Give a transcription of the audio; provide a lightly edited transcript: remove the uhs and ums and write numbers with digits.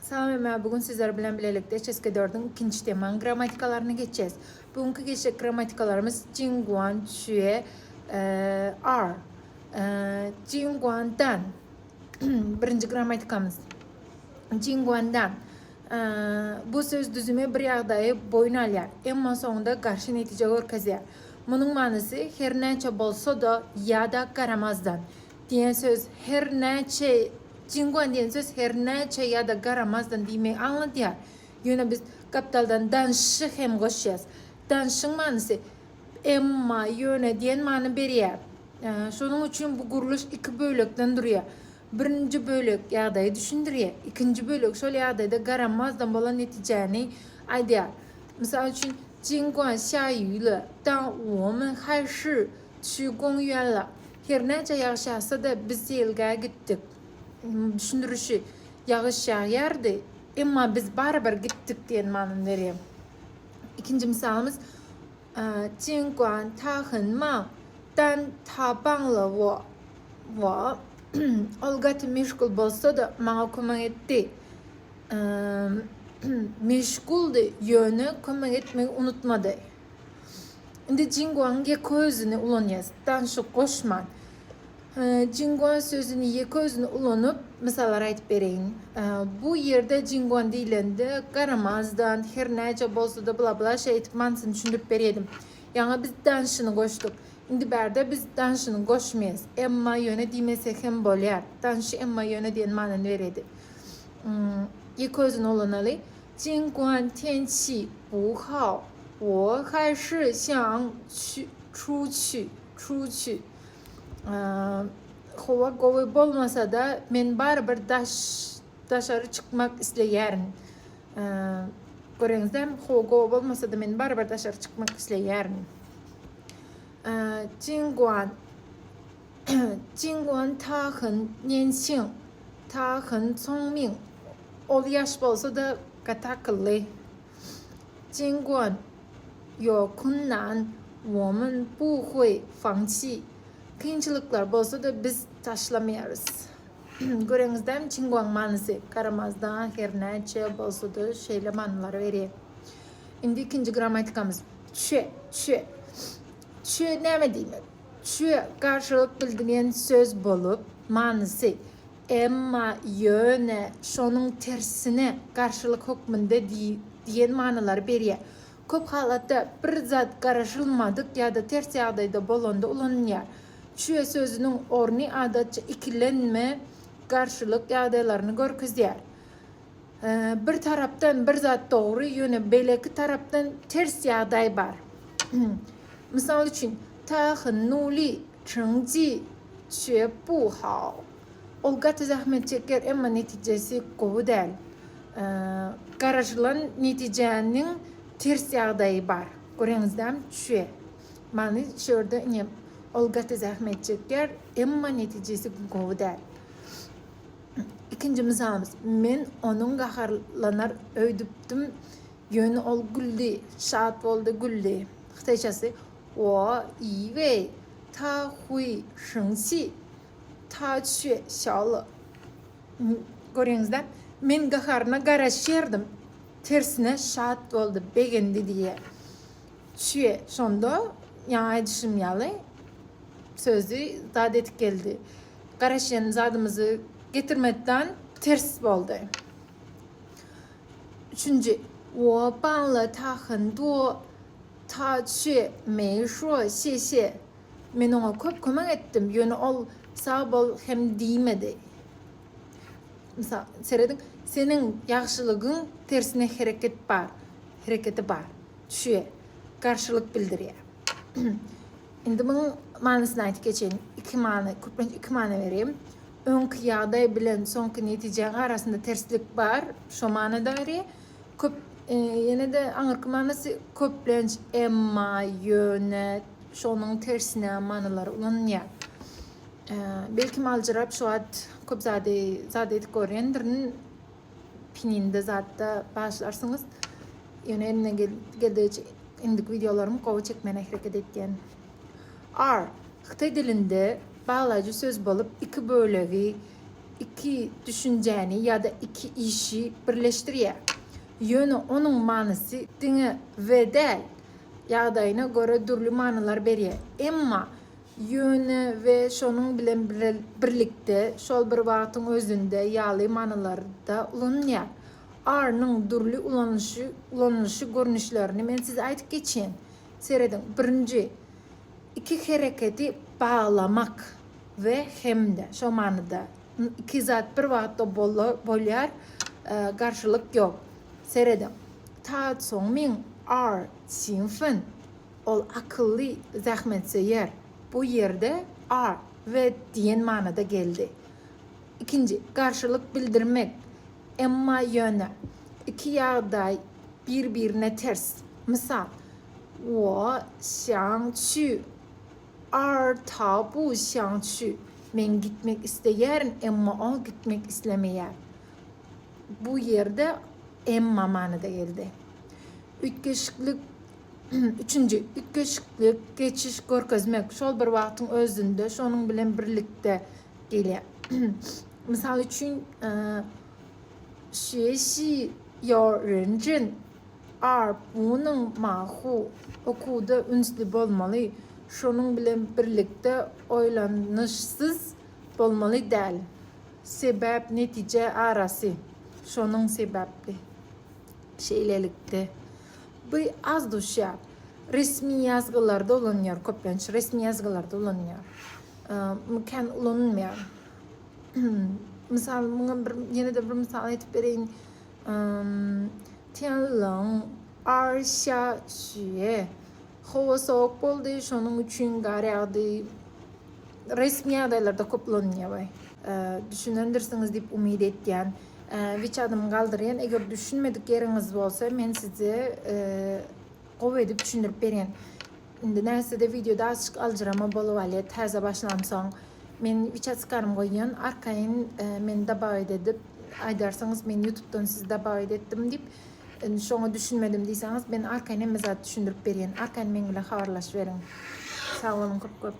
Salam, bugün sizler bilen birlikte Çeske-4'ün ikinci temanın gramatikalarını geçeceğiz. Bugünkü geçecek gramatikalarımız Jingguan, Xue, are, Jingguan'dan. Birinci gramatikamız. Jingguan'dan. Bu söz düzümü bir yağdayı boyun alır. Ama sonunda karşı netice görkezler. Bunun manası her neçe bolsa da ya da karamazdan. Diyen söz her neçe Jingguan diyen söz her neçe ya da karamazdan demeyi anlatıyor. Yine biz kapitaldan danşı hem koşacağız. Danışın manası emma yöne diyen manı veriyor. Şunun için bu kuruluş iki bölükten duruyor. Birinci bölük yağdayı düşündürüyor. İkinci bölük şöyle yağdayda karamazdan olan neticeni aydiyor. Misal için 尽管下雨了，但我们还是去公园了. Her nece yağış yağsa da biz yelga gittik. Düşündürüşü yağış yağardı ama biz beraber gittik diyen manını veriyor. İkinci misalımız 尽管他很忙，但他帮了我。我 Olgat meşgul bolsa da bana komak etti. Meşguldü yönü komak etmeyi unutmadı. Şimdi Jingguan yeko özünü ulanıyız. Danşı koşman. Jingguan sözünü yeko özünü ulanıp misallar aytıp vereyim. Bu yerde Jingguan dilinde karamazdan her nece bolsa da bla bla şey etip mansını düşündürüp vereydim. Yani biz danışını koştuk. Şimdi berde biz danışını koşmayız. Emma yöne demesek hem bolyar. Danışı emma yöne diyen manını vereydi. Yeko özünü ulanalı. 尽管天气不好，我还是想出去. Hava koyu olmasa da men baribir dışarı çıkmak isteyerim. Görüyorsunuz, hava koyu olmasa da men baribir dışarı çıkmak isteyerim. 尽管他很年轻，他很聪明. Ol yaş olsa da katakıllı. 尽管有困难，我们不会放弃. Kıyınçılıklar olsa da biz taşlamayarız. Görüyorsunuz değil mi? Jingguan manısı karamazdan her neçe olsa da şeyle manıları veriyor. Şimdi ikinci gramatikamız. Çue. Çue ne diyeyim? Çue karşılık bildiren söz bulup manısı emma yöne şonun tersine karşılık hükmünde diyen manalar veriyor. Köp halatta bir zat karışılmadık ya da ters yağdayda bolonda ulanıyor. Çüye sözünün orni adatça ikilenme karşılık yağdaylarını görkezler. Bir taraftan bir zat doğru yöne belki taraftan ters yağday var. Misal için ta很努力成绩却不好. Olgat zahmet çeker ama neticesi kovu değil. Karışılan neticenin ters yağdayı var. Görüyorsunuz değil mi? Çüye. Mani şurada yine Olgat zahmet çeker ama neticesi kovu değil. İkinci misalımız. Men onun gaharlanar öydüptüm. Yönü ol güldü. Şahat oldu güldü. Xitayçası. 我以为他会生气，他却笑了. Görüyorsunuz değil mi? Men gaharına garaşırdım. Tersine şahat oldu. Beğendi diye. Çüye sonda yani düşünmeyeli sözü zadet geldi. Garaşyan zadımızı getirmeden ters oldu. Üçüncü. 我帮了他很多，他却没说谢谢. Men ona köp kömek ettim. Yönü ol sağ bol hem demedi. Mesela seyredin. Senin yaxşılığın tersine hareketi var. Çüye. Karşılık bildiriyor. Şimdi bunun manasını aytıp geçelim. İki mana vereyim. Önkü yağday bilen sonki neticenin arasında terslik var. Şu manada veriyor. Yine de anırkı manası köplenç, emma, yöne, şunun tersine manaları ulanıyor. Belki malcırap şu ad köp zadet görendirin pininde zatta başlarsınız. Yine eline geldiği indik videolarımı kovu çekmene hareket etken. Are, Xitay dilinde bağlayıcı söz bulup iki bölüğü iki düşünceni ya da iki işi birleştiriyor. Yönü onun manası dine ve del yağdayına göre türlü manalar veriyor. Ama yönü ve şonun bilen birlikte şol bir vaatın özünde yağlı manalar da ulanıyor. Ar'nın türlü ulanışı görünüşlerini ben size aytıp geçeyim. Seyredin. Birinci, iki hareketi bağlamak ve hem de şu manada iki zat bir vaatta bolyar karşılık yok. Seyredin. Ta聪明 ar 勤奋 ol akıllı zahmetseyer. Bu yerde ar ve diyen manada geldi. İkinci, karşılık bildirmek. Emma yönü. İki yağday birbirine ters. Misal, 我想去而他不想去. Men gitmek isteyerim ama o gitmek istemeyer. Bu yerde emma manada geldi. Üçüncü, ütkeşiklik geçiş görkezmek. Şol bir vaktin özünde, şonun bilen birlikte geliyor. Misal için, 学习要认真而不能马虎. Okuda ünsüzlü olmalı. Şonun bilen birlikte oylanışsız olmalı değil. Sebep netice arası. Şonun sebepli şeylelikte. Bu az düşer. Resmi yazgılarda ulanıyor. Köplenç resmi yazgılarda ulanıyor. Mümkün ulanmıyor. Misal, yine de bir misal aytıp vereyim. 天冷而下雪. Hava soğuk oldu. Şonun için gar yağdı. Resmi adaylarda kullanılıyor. Düşünendirsiniz deyip umid etken. Viç adım kaldırıyan. Eğer düşünmedik yeriniz olsa ben size qov edip düşündürüp bereyim. Indi neyse de videoda açık alcırama bolu alet. Terze başlamsan. Men viç açıkarım koyuyan. Arkayın men daba edip aydarsanız men YouTube'dan sizi daba ettim deyip şonu düşünmedim diyseniz ben arkayın emezat düşündürüp bereyim. Arkayın men bile havarlaş verin. Sağ olun, köp köp.